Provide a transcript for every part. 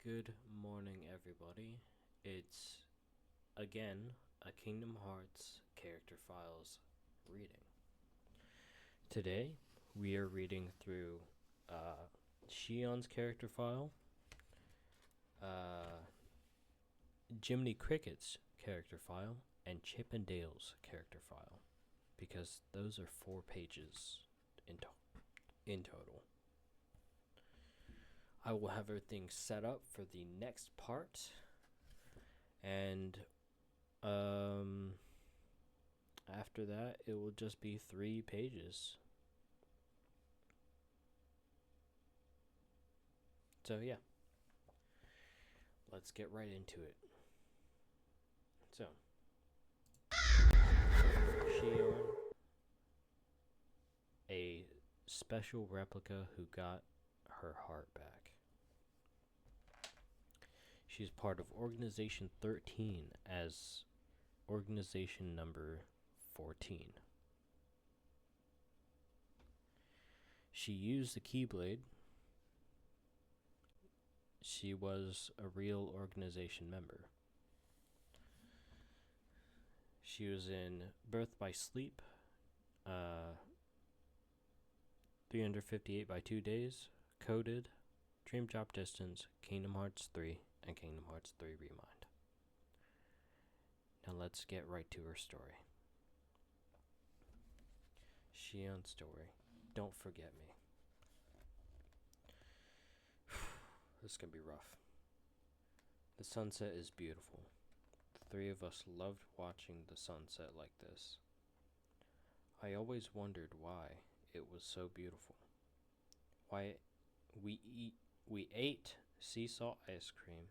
Good morning, everybody. It's again a Kingdom Hearts Character Files reading. Today, we are reading through Xion's character file, Jiminy Cricket's character file, and Chip and Dale's character file, because those are 4 pages in total. I will have everything set up for the next part, and after that it will just be 3 pages. So yeah, let's get right into it. So Xion, a special replica who got her heart back. She's part of Organization 13 as Organization number 14. She used the Keyblade. She was a real organization member. She was in Birth by Sleep, 358 by 2 Days, Coded, Dream Drop Distance, Kingdom Hearts 3, and Kingdom Hearts 3 Remind. Now let's get right to her story. Xion's story. Don't forget me. This is gonna be rough. The sunset is beautiful. The 3 of us loved watching the sunset like this. I always wondered why it was so beautiful. Why we ate sea salt ice cream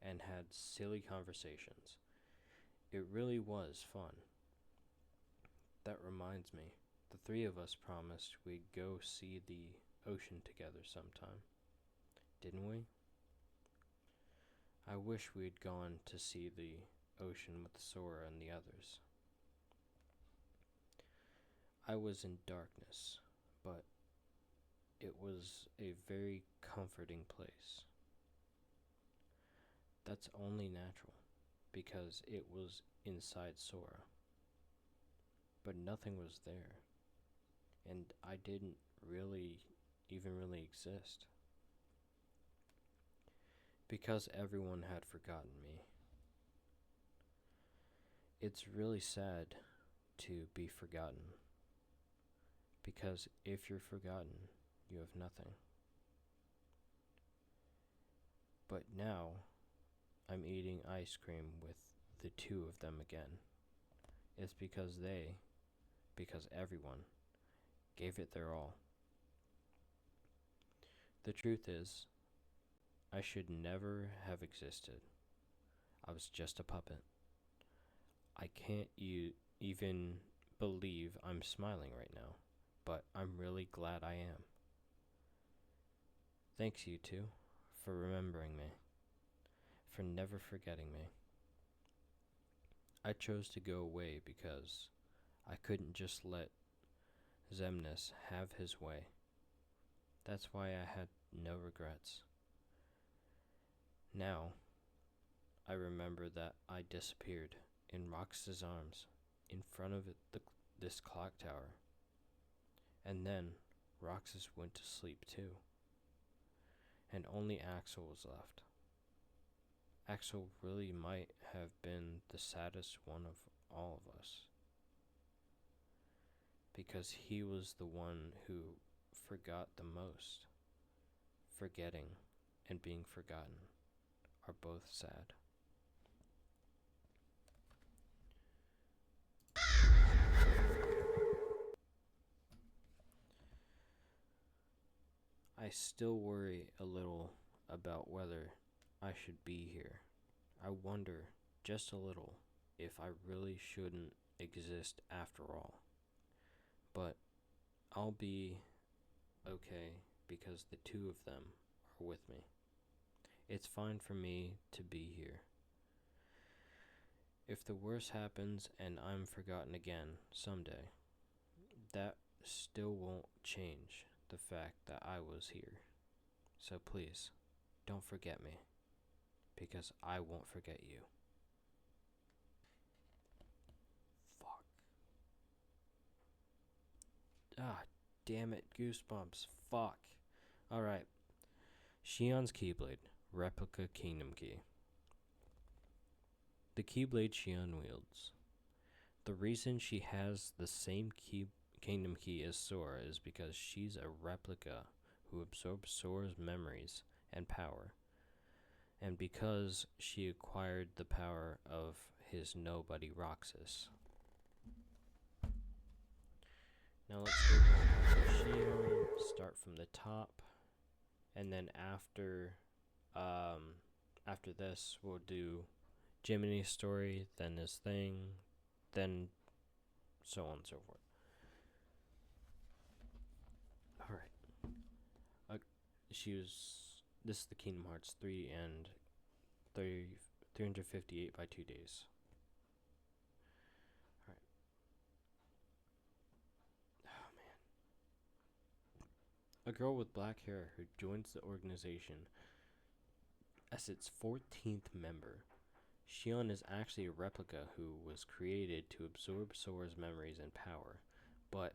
and had silly conversations. It really was fun. That reminds me, the 3 of us promised we'd go see the ocean together sometime. Didn't we? I wish we'd gone to see the ocean with Sora and the others. I was in darkness, but it was a very comforting place. That's only natural, because it was inside Sora. But nothing was there, and I didn't really exist. Because everyone had forgotten me. It's really sad to be forgotten, because if you're forgotten, you have nothing. But now, I'm eating ice cream with the 2 of them again. It's because everyone gave it their all. The truth is, I should never have existed. I was just a puppet. I can't even believe I'm smiling right now, but I'm really glad I am. Thanks, you 2, for remembering me, for never forgetting me. I chose to go away because I couldn't just let Xemnas have his way. That's why I had no regrets. Now, I remember that I disappeared in Roxas's arms in front of this clock tower. And then Roxas went to sleep too. And only Axel was left. Axel really might have been the saddest one of all of us, because he was the one who forgot the most. Forgetting and being forgotten are both sad. I still worry a little about whether I should be here. I wonder, just a little, if I really shouldn't exist after all. But I'll be okay because the 2 of them are with me. It's fine for me to be here. If the worst happens and I'm forgotten again someday, that still won't change the fact that I was here. So please, don't forget me. because I won't forget you. Fuck. Ah, damn it, goosebumps. Fuck. Alright. Xion's Keyblade, Replica Kingdom Key. The Keyblade Xion wields. The reason she has the same Kingdom Key as Sora is because she's a replica who absorbs Sora's memories and power, and because she acquired the power of his nobody Roxas. Now let's go back to Xion, start from the top, and then after this we'll do Jiminy's story, then his thing, then so on and so forth. Alright. This is the Kingdom Hearts 3 and 358 by 2 days. Alright. Oh man. A girl with black hair who joins the organization as its 14th member. Xion is actually a replica who was created to absorb Sora's memories and power, but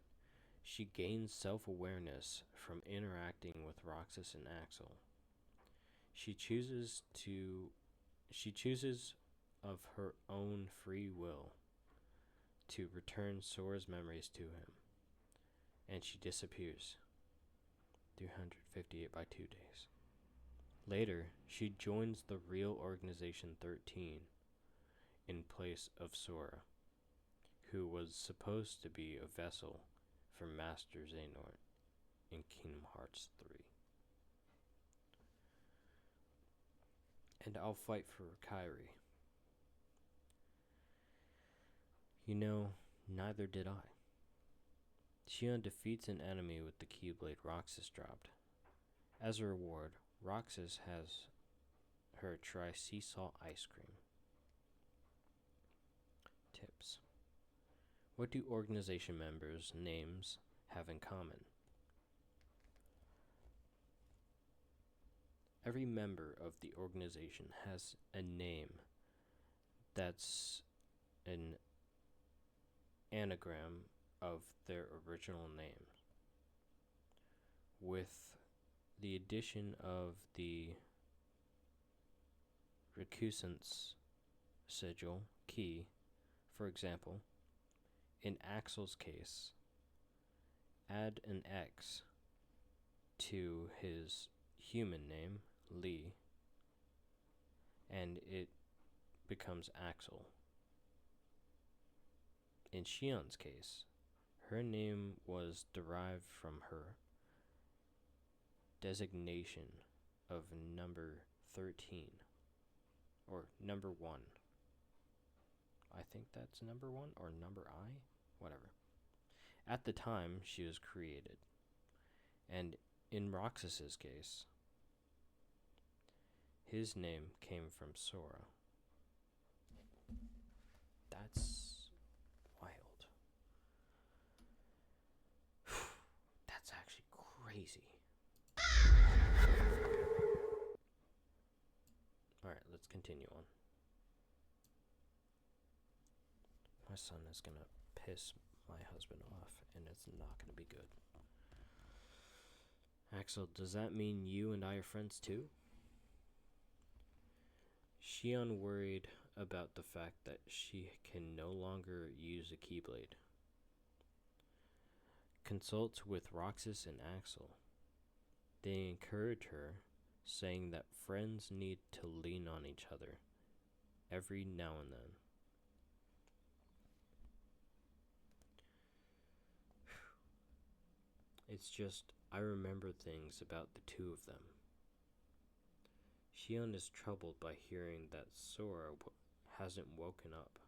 she gains self-awareness from interacting with Roxas and Axel. She chooses of her own free will to return Sora's memories to him, and she disappears. 358 by 2 days. Later, she joins the real Organization 13 in place of Sora, who was supposed to be a vessel for Master Xehanort in Kingdom Hearts 3. And I'll fight for Kairi. You know, neither did I. Xion defeats an enemy with the Keyblade Roxas dropped. As a reward, Roxas has her try sea salt ice cream. Tips. What do organization members' names have in common? Every member of the organization has a name that's an anagram of their original name, with the addition of the recusants sigil key. For example, in Axel's case, add an X to his human name, Lee, and it becomes Axel. In Xion's case, her name was derived from her designation of number 13, or number 1. I think that's number 1, or number I? Whatever. At the time she was created. And in Roxas's case, his name came from Sora. That's wild. That's actually crazy. Alright, let's continue on. My son is gonna piss my husband off, and it's not gonna be good. Axel, does that mean you and I are friends too? Xion worried about the fact that she can no longer use a Keyblade. Consults with Roxas and Axel. They encourage her, saying that friends need to lean on each other every now and then. It's just, I remember things about the two of them. Xion is troubled by hearing that Sora hasn't woken up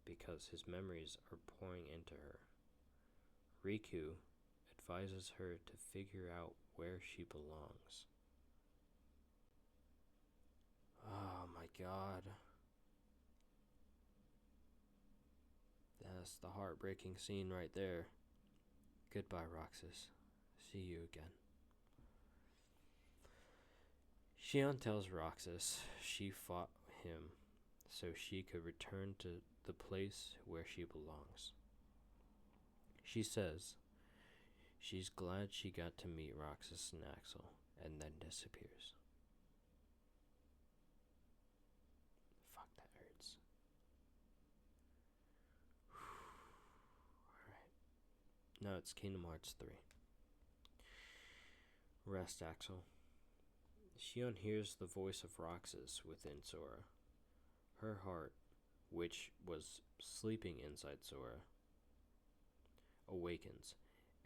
because his memories are pouring into her. Riku advises her to figure out where she belongs. Oh my god. That's the heartbreaking scene right there. Goodbye, Roxas. See you again. Xion tells Roxas she fought him so she could return to the place where she belongs. She says she's glad she got to meet Roxas and Axel, and then disappears. Fuck, that hurts. Alright. Now it's Kingdom Hearts 3. Rest, Axel. Xion hears the voice of Roxas within Sora. Her heart, which was sleeping inside Sora, awakens,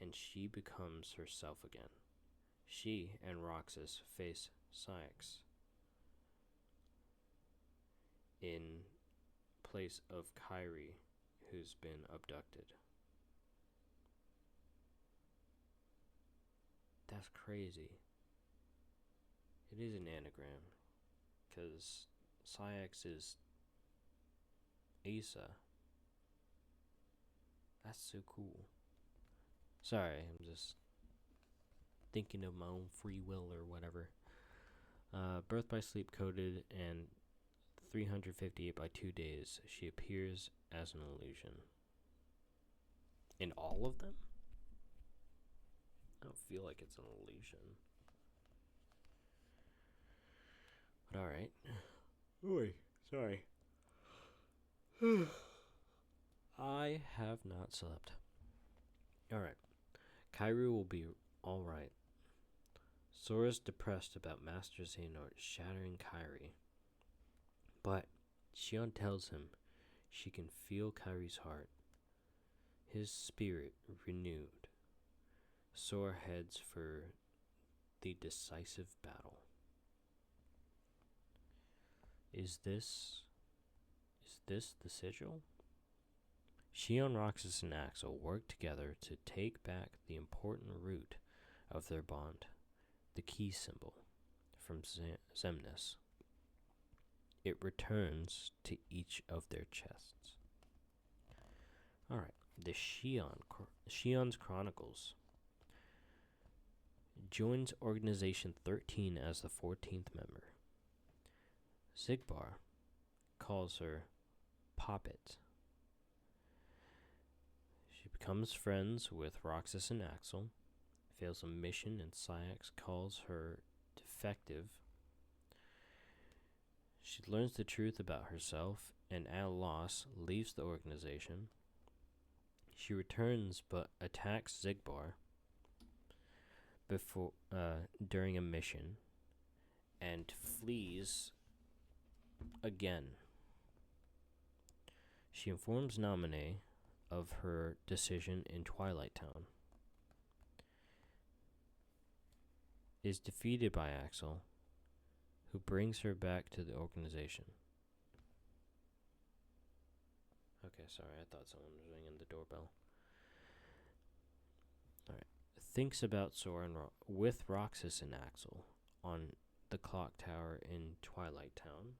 and she becomes herself again. She and Roxas face Saix in place of Kairi, who's been abducted. That's crazy. It is an anagram, because Saix is Asa. That's so cool. Sorry, I'm just thinking of my own free will or whatever. Birth by sleep coded and 358 by 2 days. She appears as an illusion. In all of them? I don't feel like it's an illusion. But alright. Oi, sorry. I have not slept. Alright. Kairi will be alright. Sora's depressed about Master Xehanort shattering Kairi. But Xion tells him she can feel Kairi's heart. His spirit renewed. Sora heads for the decisive battle. Is this the sigil? Xion, Roxas, and Axel work together to take back the important root of their bond, the key symbol from Xemnas. It returns to each of their chests. Alright, the Xion's Chronicles joins Organization 13 as the 14th member. Xigbar calls her Poppet. She becomes friends with Roxas and Axel, fails a mission, and Saix calls her defective. She learns the truth about herself and at a loss leaves the organization. She returns but attacks Xigbar during a mission and flees again. She informs Naminé of her decision in Twilight Town. Is defeated by Axel, who brings her back to the organization. Okay, sorry, I thought someone was ringing the doorbell. Alright. Thinks about Sora with Roxas and Axel on the clock tower in Twilight Town.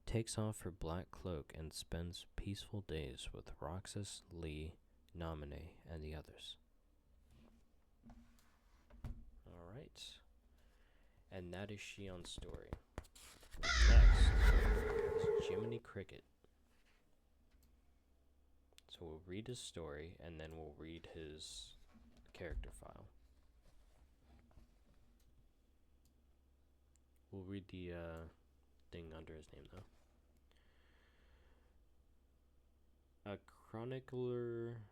Takes off her black cloak and spends peaceful days with Roxas, Lee, Naminé, and the others. Alright. And that is Xion's story. Next is Jiminy Cricket. So we'll read his story, and then we'll read his character file. We'll read the thing under his name, though. A chronicler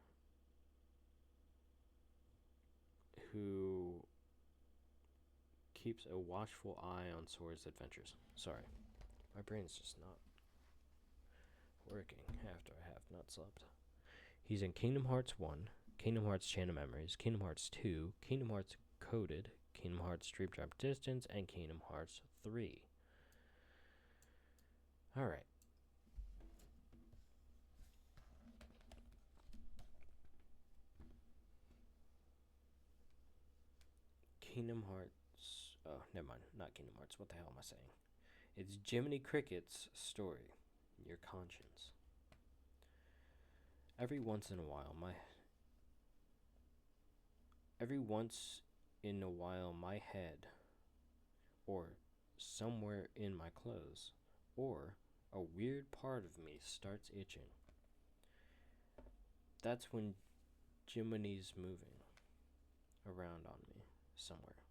who keeps a watchful eye on Sora's adventures. Sorry, my brain's just not working after I have not slept. He's in Kingdom Hearts 1, Kingdom Hearts Chain of Memories, Kingdom Hearts 2, Kingdom Hearts Coded, Kingdom Hearts Street Drop Distance, and Kingdom Hearts 3. Alright. Kingdom Hearts... Oh, never mind. Not Kingdom Hearts. What the hell am I saying? It's Jiminy Cricket's story. Your conscience. Every once in a while my head, or somewhere in my clothes, or a weird part of me starts itching. That's when Jiminy's moving around on me somewhere.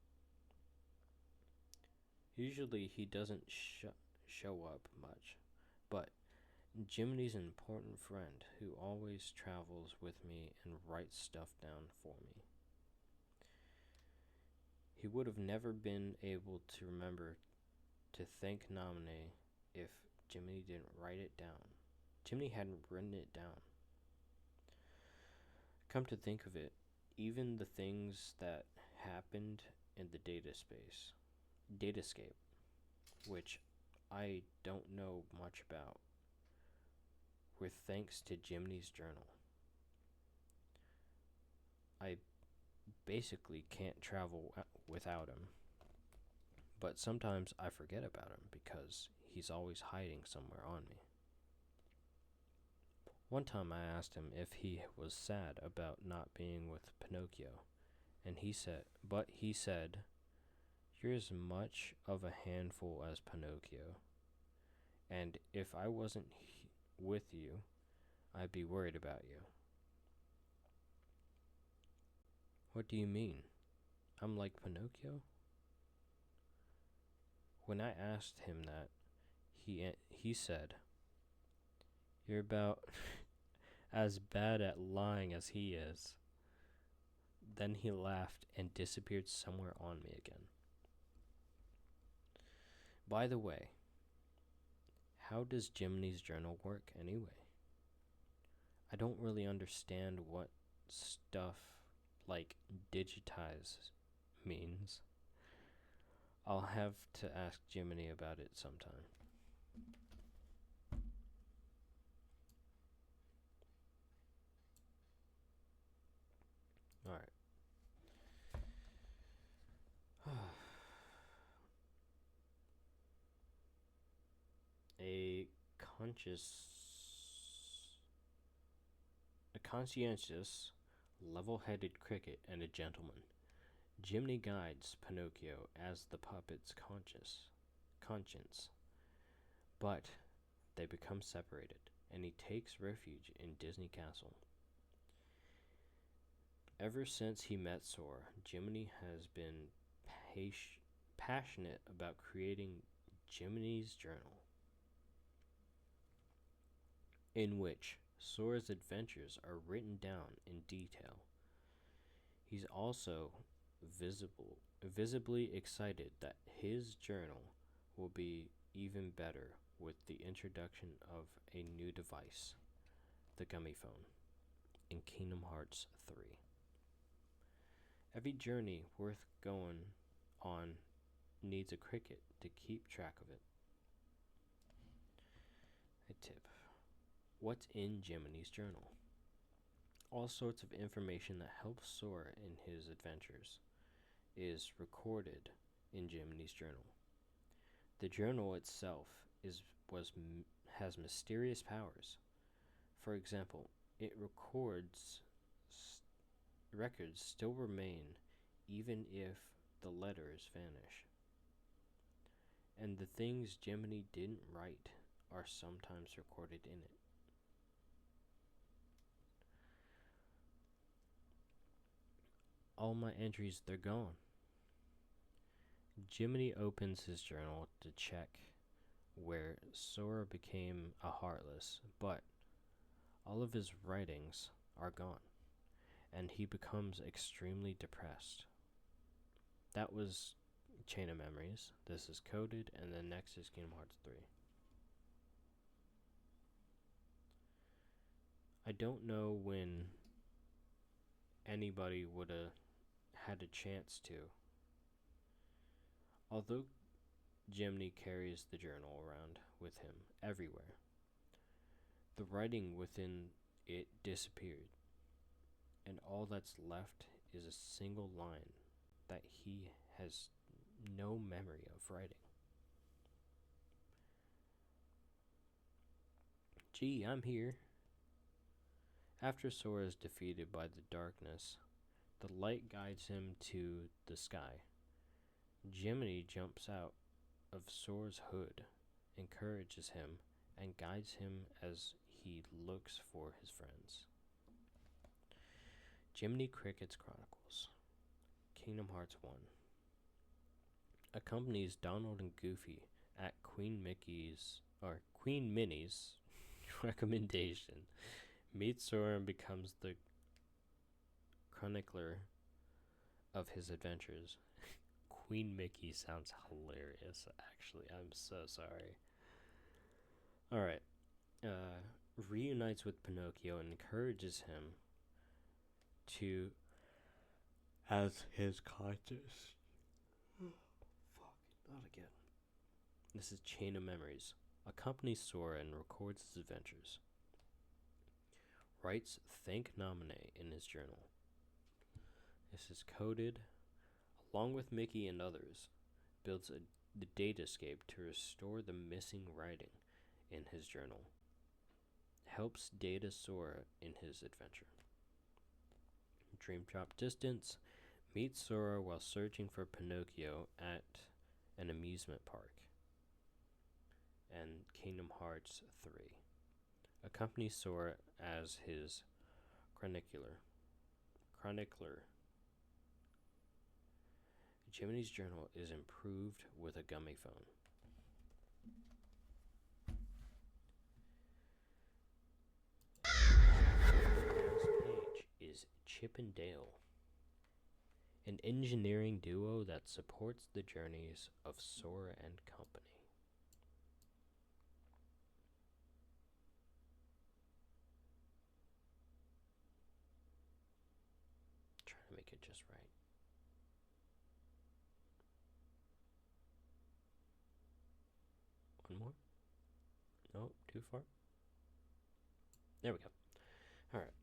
Usually he doesn't show up much, but Jiminy's an important friend who always travels with me and writes stuff down for me. He would have never been able to remember to thank Nominee if Jiminy didn't write it down. Jiminy hadn't written it down. Come to think of it, even the things that happened in the datascape, which I don't know much about, were thanks to Jiminy's journal. I basically can't travel without him, but sometimes I forget about him because he's always hiding somewhere on me. One time I asked him if he was sad about not being with Pinocchio, and he said, "You're as much of a handful as Pinocchio, and if I wasn't with you, I'd be worried about you." What do you mean? I'm like Pinocchio? When I asked him that, he said, "You're about as bad at lying as he is." Then he laughed and disappeared somewhere on me again. By the way, how does Jiminy's journal work anyway? I don't really understand what stuff like digitize means. I'll have to ask Jiminy about it sometime. Alright. A conscientious, level-headed cricket and a gentleman. Jiminy guides Pinocchio as the puppet's conscience, but they become separated, and he takes refuge in Disney Castle. Ever since he met Sora, Jiminy has been passionate about creating Jiminy's journal, in which Sora's adventures are written down in detail. He's also visibly excited that his journal will be even better with the introduction of a new device, the Gummy Phone, in Kingdom Hearts 3. Every journey worth going on needs a cricket to keep track of it. A tip. What's in Jiminy's journal? All sorts of information that helps Sora in his adventures is recorded in Jiminy's journal. The journal itself has mysterious powers. For example, records still remain even if the letters vanish. And the things Jiminy didn't write are sometimes recorded in it. All my entries, they're gone. Jiminy opens his journal to check where Sora became a Heartless, but all of his writings are gone, and he becomes extremely depressed. That was Chain of Memories. This is Coded, and then next is Kingdom Hearts 3. I don't know when anybody would have had a chance to. Although Jiminy carries the journal around with him everywhere, the writing within it disappeared, and all that's left is a single line that he has no memory of writing. "Gee, I'm here." After Sora is defeated by the darkness, The light guides him to the sky. Jiminy jumps out of Sora's hood, encourages him, and guides him as he looks for his friends. Jiminy Cricket's Chronicles, Kingdom Hearts 1, accompanies Donald and Goofy at Queen Minnie's recommendation. Meets Sora and becomes the chronicler of his adventures. Queen Mickey sounds hilarious, actually. I'm so sorry. Alright. Reunites with Pinocchio and encourages him to as his conscious. Fuck, not again. This is Chain of Memories. Accompanies Sora and records his adventures. Writes thank nominee in his journal. This is coded, along with Mickey and others, builds the datascape to restore the missing writing in his journal. Helps data Sora in his adventure. Dream Drop Distance meets Sora while searching for Pinocchio at an amusement park. And Kingdom Hearts 3. Accompanies Sora as his chronicler. Jiminy's journal is improved with a gummy phone. Next page is Chip and Dale, an engineering duo that supports the journeys of Sora and company. Trying to make it just right. One more? No, too far? There we go. Alright.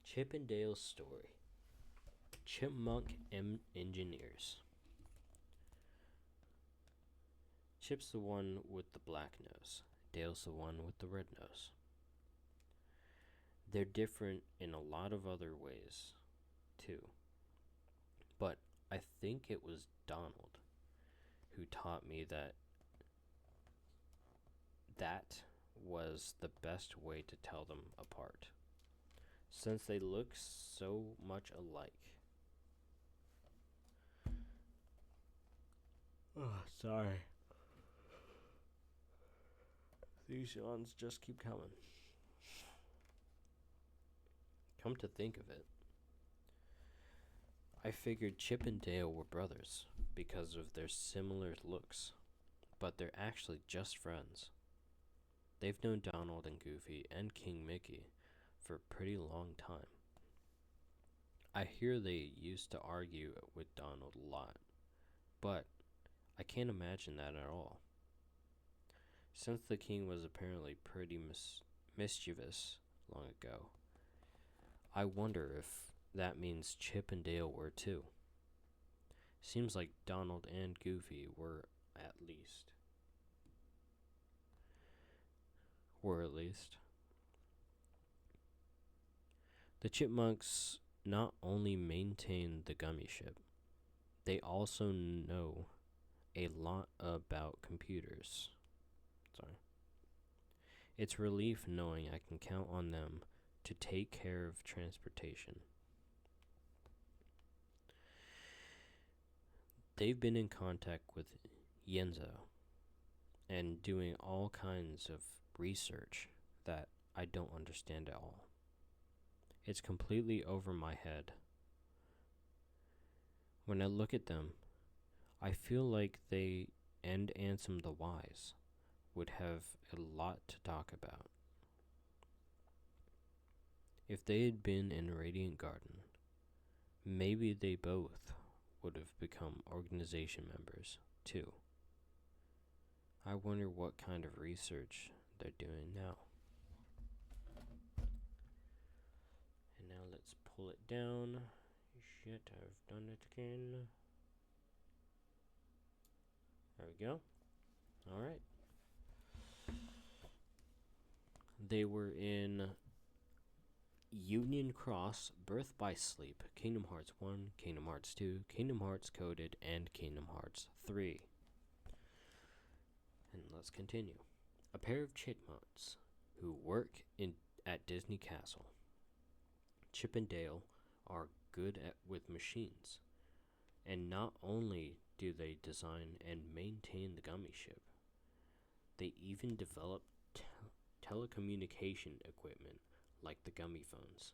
Chip and Dale's story. Chipmunk Engineers. Chip's the one with the black nose. Dale's the one with the red nose. They're different in a lot of other ways, too. But I think it was Donald who taught me that was the best way to tell them apart, since they look so much alike. Oh, sorry. These yawns just keep coming. Come to think of it, I figured Chip and Dale were brothers because of their similar looks, but they're actually just friends. They've known Donald and Goofy and King Mickey for a pretty long time. I hear they used to argue with Donald a lot, but I can't imagine that at all. Since the king was apparently pretty mischievous long ago, I wonder if that means Chip and Dale were too. Seems like Donald and Goofy were at least. The Chipmunks not only maintain the gummy ship, they also know a lot about computers. It's relief knowing I can count on them to take care of transportation. They've been in contact with Yenzo and doing all kinds of research that I don't understand at all. It's completely over my head. When I look at them, I feel like they and Ansem the Wise would have a lot to talk about. If they had been in Radiant Garden, maybe they both would have become organization members too. I wonder what kind of research they're doing now. And now let's pull it down. Shit, I've done it again. There we go. Alright. They were in Union Cross, Birth by Sleep, Kingdom Hearts 1, Kingdom Hearts 2, Kingdom Hearts Coded, and Kingdom Hearts 3. And let's continue. A pair of chipmunks who work at Disney Castle. Chip and Dale are good with machines, and not only do they design and maintain the gummy ship, they even develop telecommunication equipment like the gummy phones.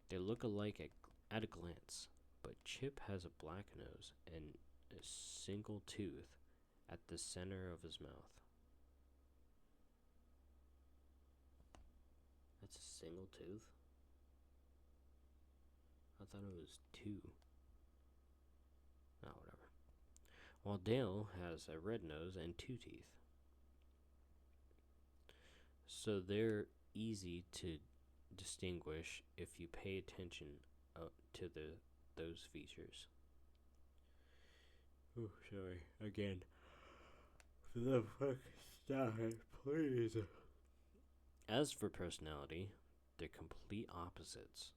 They look alike at a glance, but Chip has a black nose and a single tooth at the center of his mouth. That's a single tooth? I thought it was two. Oh, whatever. While Dale has a red nose and two teeth. So they're easy to distinguish if you pay attention to those features. Oh, sorry. Again. For the fuck, stop it, please. As for personality, they're complete opposites.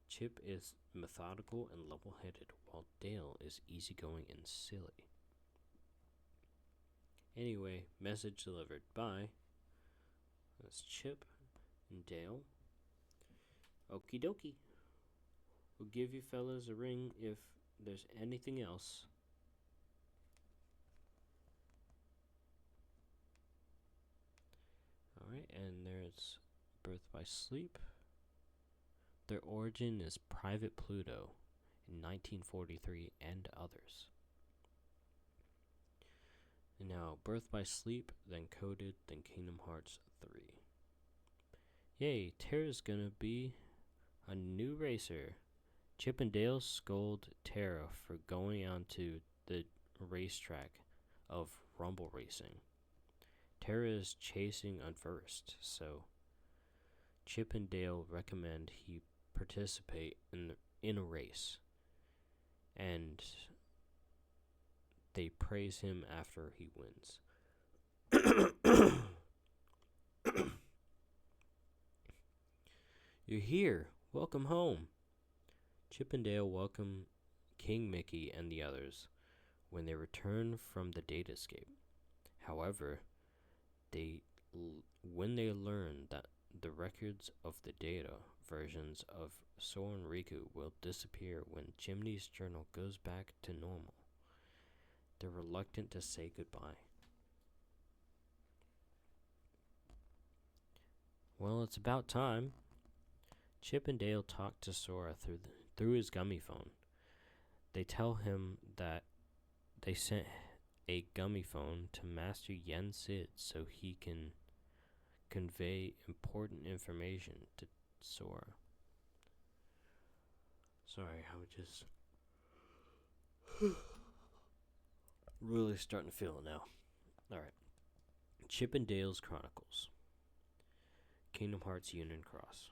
Chip is methodical and level-headed, while Dale is easygoing and silly. Anyway, message delivered. Bye. That's Chip and Dale. Okie dokie. We'll give you fellas a ring if there's anything else. Alright, and there's Birth by Sleep. Their origin is Private Pluto in 1943 and others. And now, Birth by Sleep, then Coded, then Kingdom Hearts 3. Yay, Terra's gonna be a new racer. Chip and Dale scold Terra for going onto the racetrack of Rumble Racing. Terra is chasing on first, so Chip and Dale recommend he participate in a race, and they praise him after he wins. You're here. Welcome home. Chip and Dale welcome King Mickey and the others when they return from the datascape. However, when they learn that the records of the data versions of Sora and Riku will disappear when Jiminy's journal goes back to normal, they're reluctant to say goodbye. Well, it's about time. Chip and Dale talk to Sora through his gummy phone. They tell him that they sent a gummy phone to Master Yen Sid so he can convey important information to Sora. Sorry, I was just really starting to feel it now. Alright. Chip and Dale's Chronicles. Kingdom Hearts Union Cross.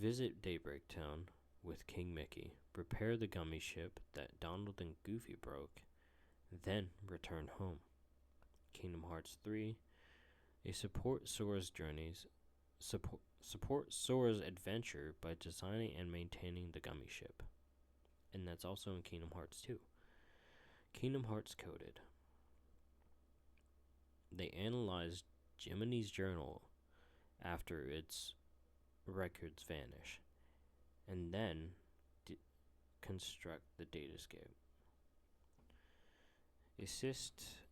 Visit Daybreak Town with King Mickey. Prepare the gummy ship that Donald and Goofy broke. Then return home. Kingdom Hearts 3. Support Sora's adventure by designing and maintaining the gummy ship. And that's also in Kingdom Hearts 2. Kingdom Hearts Coded. They analyzed Jiminy's journal after its records vanish, and then construct the datascape. Assist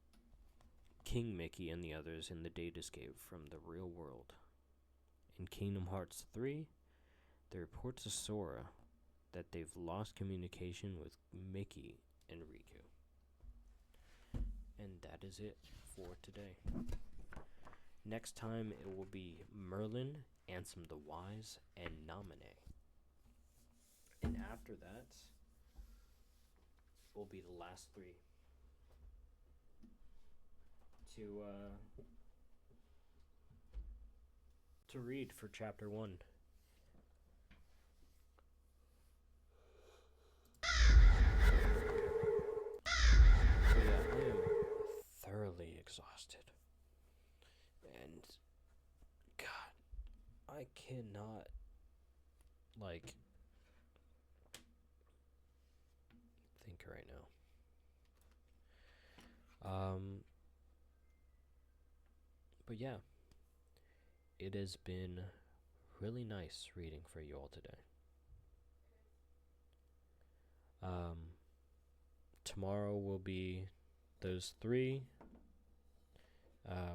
King Mickey and the others in the datascape from the real world. In Kingdom Hearts 3, they report to Sora that they've lost communication with Mickey and Riku. And that is it for today. Next time it will be Merlin, Ansem the Wise, and Naminé. And after that will be the last three to read for chapter 1. So yeah, I am thoroughly exhausted. And God, I cannot, like, think right now. But yeah, it has been really nice reading for you all today. Tomorrow will be those three.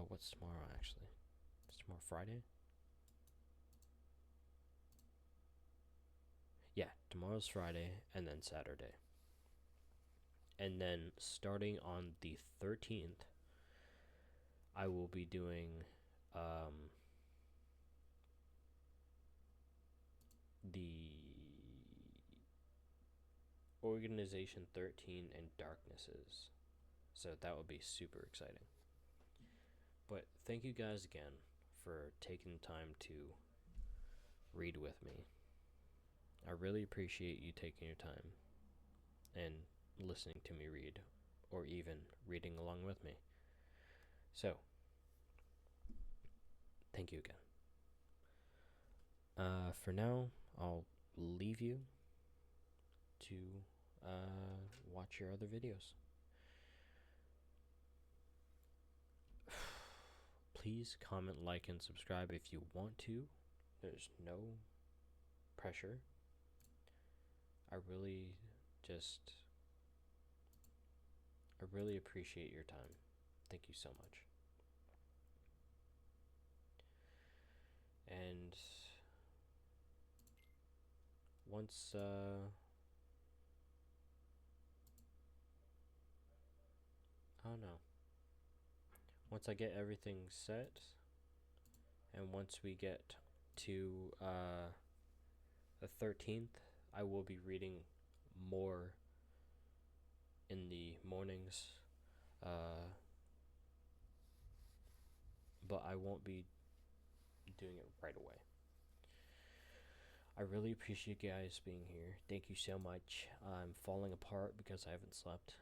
What's tomorrow actually? Is tomorrow Friday? Yeah, tomorrow's Friday and then Saturday. And then starting on the 13th, I will be doing the Organization 13 and Darknesses. So that would be super exciting. But thank you guys again for taking time to read with me. I really appreciate you taking your time and listening to me read, or even reading along with me. So, thank you again. For now, I'll leave you to watch your other videos. Please comment, like, and subscribe if you want to. There's no pressure. I really appreciate your time. Thank you so much. And once I don't know. Once I get everything set, and once we get to the 13th, I will be reading more in the mornings, but I won't be doing it right away. I really appreciate you guys being here. Thank you so much. I'm falling apart because I haven't slept,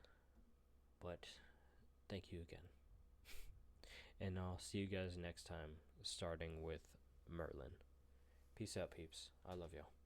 but thank you again. And I'll see you guys next time, starting with Merlin. Peace out, peeps. I love y'all.